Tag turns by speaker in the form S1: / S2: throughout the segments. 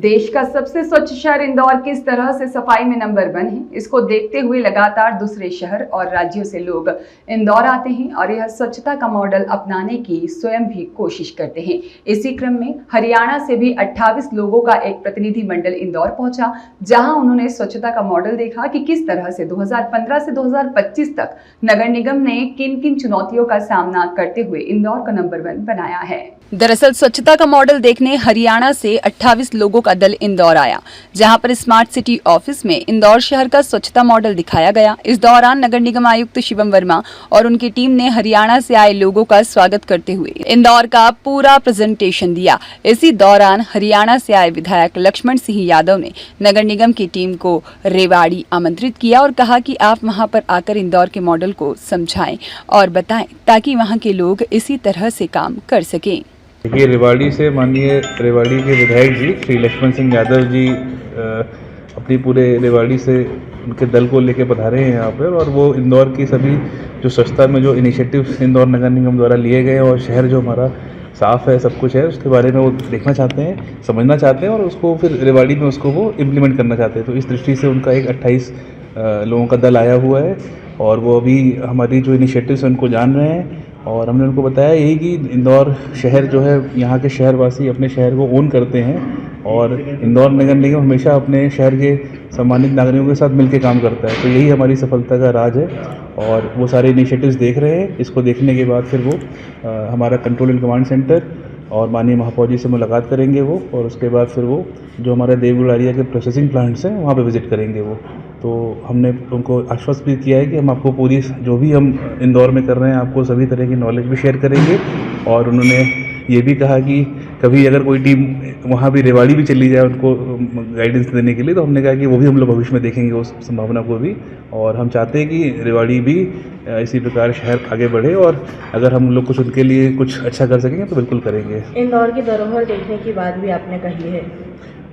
S1: देश का सबसे स्वच्छ शहर इंदौर किस तरह से सफाई में नंबर 1 है, इसको देखते हुए लगातार दूसरे शहर और राज्यों से लोग इंदौर आते हैं और यह स्वच्छता का मॉडल अपनाने की स्वयं भी कोशिश करते हैं। इसी क्रम में हरियाणा से भी 28 लोगों का एक प्रतिनिधि मंडल इंदौर पहुंचा, जहां उन्होंने स्वच्छता का मॉडल देखा कि किस तरह से 2015 से 2025 तक नगर निगम ने किन किन चुनौतियों का सामना करते हुए इंदौर को नंबर 1 बनाया है। दरअसल स्वच्छता का मॉडल देखने हरियाणा से 28 लोगों का दल इंदौर आया, जहां पर स्मार्ट सिटी ऑफिस में इंदौर शहर का स्वच्छता मॉडल दिखाया गया। इस दौरान नगर निगम आयुक्त शिवम वर्मा और उनकी टीम ने हरियाणा से आए लोगों का स्वागत करते हुए इंदौर का पूरा प्रेजेंटेशन दिया। इसी दौरान हरियाणा से आए विधायक लक्ष्मण सिंह यादव ने नगर निगम की टीम को रेवाड़ी आमंत्रित किया और कहा कि आप वहां पर आकर इंदौर के मॉडल को समझाएं और बताएं ताकि वहां के लोग इसी तरह से काम कर सकें।
S2: देखिए, रेवाड़ी से माननीय रेवाड़ी के विधायक जी श्री लक्ष्मण सिंह यादव जी अपनी पूरे रेवाड़ी से उनके दल को लेकर पधारे हैं यहाँ पर, और वो इंदौर की सभी जो स्वच्छता में जो इनिशिएटिव्स इंदौर नगर निगम द्वारा लिए गए और शहर जो हमारा साफ़ है, सब कुछ है, उसके बारे में वो देखना चाहते हैं, समझना चाहते हैं और उसको फिर रेवाड़ी में उसको वो इम्प्लीमेंट करना चाहते हैं। तो इस दृष्टि से उनका एक 28 लोगों का दल आया हुआ है और वो अभी हमारी जो इनिशिएटिव्स हैं उनको जान रहे हैं। और हमने उनको बताया यही कि इंदौर शहर जो है, यहाँ के शहरवासी अपने शहर को ओन करते हैं और इंदौर नगर निगम हमेशा अपने शहर के सम्मानित नागरिकों के साथ मिलकर काम करता है। तो यही हमारी सफलता का राज है और वो सारे इनिशिएटिव्स देख रहे हैं। इसको देखने के बाद फिर वो हमारा कंट्रोल एंड कमांड सेंटर और माननीय महापौर जी से मुलाकात करेंगे वो, और उसके बाद फिर वो जो हमारे देवगुड़ारिया के प्रोसेसिंग प्लांट्स हैं वहाँ पे विज़िट करेंगे वो। तो हमने उनको आश्वस्त भी किया है कि हम आपको पूरी जो भी हम इंदौर में कर रहे हैं आपको सभी तरह की नॉलेज भी शेयर करेंगे। और उन्होंने ये भी कहा कि कभी अगर कोई टीम वहाँ भी रेवाड़ी भी चली जाए उनको गाइडेंस देने के लिए, तो हमने कहा कि वो भी हम लोग भविष्य में देखेंगे उस संभावना को भी। और हम चाहते हैं कि रेवाड़ी भी इसी प्रकार शहर आगे बढ़े और अगर हम लोग कुछ उनके लिए कुछ अच्छा कर सकेंगे तो बिल्कुल करेंगे।
S3: इंदौर की धरोहर देखने की बात भी आपने कही है।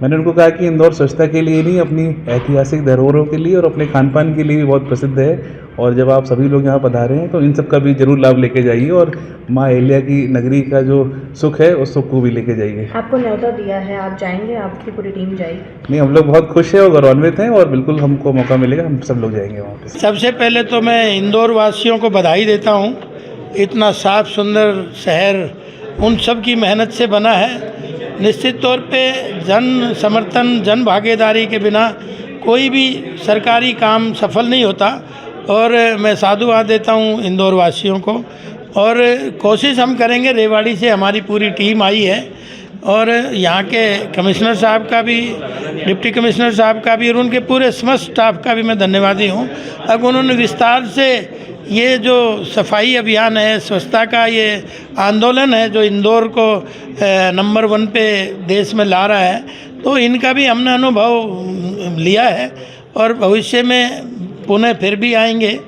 S2: मैंने उनको कहा कि इंदौर स्वच्छता के लिए नहीं, अपनी ऐतिहासिक धरोहरों के लिए और अपने खान पान के लिए भी बहुत प्रसिद्ध है। और जब आप सभी लोग यहाँ पधारे हैं तो इन सब का भी जरूर लाभ लेके जाइए और माँ अहिल्या की नगरी का जो सुख है उस सुख को भी लेके जाइए।
S3: आपको न्योता दिया है, आप जाएंगे, आपकी पूरी टीम जाएगी?
S2: नहीं, हम लोग बहुत खुश हैं और गौरवान्वित हैं और बिल्कुल हमको मौका मिलेगा, हम सब लोग जाएंगे वहाँ पे।
S4: सबसे पहले तो मैं इंदौर वासियों को बधाई देता हूँ। इतना साफ सुंदर शहर उन सब की मेहनत से बना है। निश्चित तौर पे जन समर्थन, जन भागीदारी के बिना कोई भी सरकारी काम सफल नहीं होता और मैं साधुवाद देता हूँ इंदौर वासियों को। और कोशिश हम करेंगे, रेवाड़ी से हमारी पूरी टीम आई है और यहाँ के कमिश्नर साहब का भी, डिप्टी कमिश्नर साहब का भी और उनके पूरे समस्त स्टाफ का भी मैं धन्यवादी हूँ। अब उन्होंने विस्तार से ये जो सफाई अभियान है, स्वच्छता का ये आंदोलन है जो इंदौर को नंबर 1 पे देश में ला रहा है, तो इनका भी हमने अनुभव लिया है और भविष्य में पुनः फिर भी आएंगे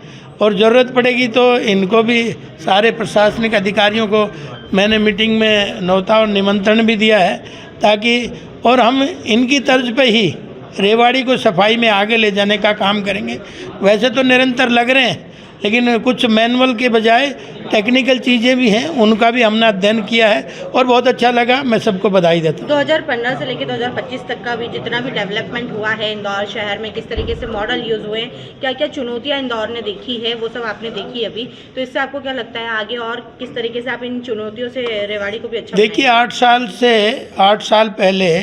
S4: और ज़रूरत पड़ेगी तो इनको भी, सारे प्रशासनिक अधिकारियों को मैंने मीटिंग में न्योता और निमंत्रण भी दिया है ताकि, और हम इनकी तर्ज पे ही रेवाड़ी को सफाई में आगे ले जाने का काम करेंगे। वैसे तो निरंतर लग रहे हैं लेकिन कुछ मैनुअल के बजाय टेक्निकल चीज़ें भी हैं, उनका भी हमने अध्ययन किया है और बहुत अच्छा लगा। मैं सबको बधाई देता हूँ।
S3: 2015 से लेकर 2025 तक का भी जितना भी डेवलपमेंट हुआ है इंदौर शहर में, किस तरीके से मॉडल यूज़ हुए हैं, क्या क्या चुनौतियाँ इंदौर ने देखी है, वो सब आपने देखी अभी, तो इससे आपको क्या लगता है आगे और किस तरीके से आप इन चुनौतियों से रेवाड़ी को भी अच्छा?
S4: देखिए, 8 साल पहले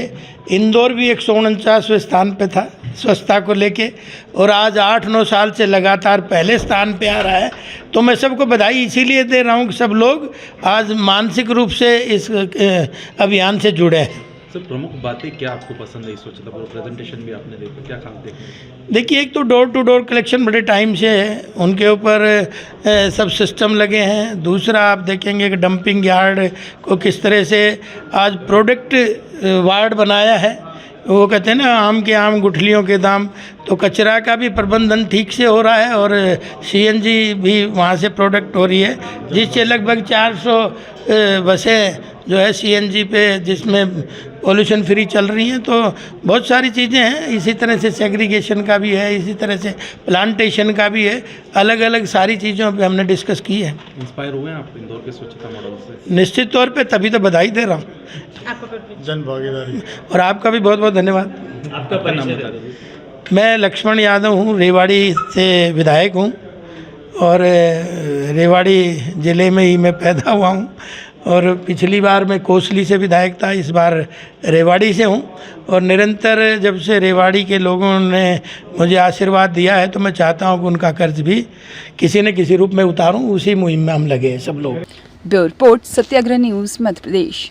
S4: इंदौर भी 149वें स्थान पे था स्वच्छता को लेके और आज 8-9 साल से लगातार पहले स्थान पे आ रहा है। तो मैं सबको बधाई इसीलिए दे रहा हूँ कि सब लोग आज मानसिक रूप से इस अभियान से जुड़े हैं।
S5: सर, प्रमुख बातें क्या आपको पसंद है इस स्वच्छता पर? प्रेजेंटेशन भी आपने देखा, क्या काम देखा?
S4: देखिए, एक तो डोर टू डोर कलेक्शन बड़े टाइम से है, उनके ऊपर सब सिस्टम लगे हैं। दूसरा आप देखेंगे कि डंपिंग यार्ड को किस तरह से आज प्रोडक्ट वार्ड बनाया है। वो कहते हैं ना, आम के आम गुठलियों के दाम, तो कचरा का भी प्रबंधन ठीक से हो रहा है और CNG भी वहाँ से प्रोडक्ट हो रही है, जिससे लगभग 400 बसें जो है सीएनजी पे जिसमें पोल्यूशन फ्री चल रही हैं। तो बहुत सारी चीज़ें हैं, इसी तरह से सेग्रीगेशन का भी है, इसी तरह से प्लांटेशन का भी है, अलग अलग सारी चीज़ों पे हमने डिस्कस की है।
S5: इंस्पायर हुए हैं आप इंदौर के स्वच्छता मॉडल से?
S4: निश्चित तौर पे, तभी तो बधाई दे रहा हूँ।
S6: जन भागीदारी।
S4: और आपका भी बहुत बहुत धन्यवाद।
S5: आपका नाम बता दीजिए।
S4: मैं लक्ष्मण यादव हूँ, रेवाड़ी से विधायक हूँ और रेवाड़ी ज़िले में ही मैं पैदा हुआ हूँ और पिछली बार मैं कोसली से विधायक था, इस बार रेवाड़ी से हूँ। और निरंतर जब से रेवाड़ी के लोगों ने मुझे आशीर्वाद दिया है तो मैं चाहता हूँ कि उनका कर्ज भी किसी न किसी रूप में उतारूँ, उसी मुहिम में हम लगे हैं सब लोग।
S1: ब्यूरो रिपोर्ट, सत्याग्रह न्यूज़, मध्य प्रदेश।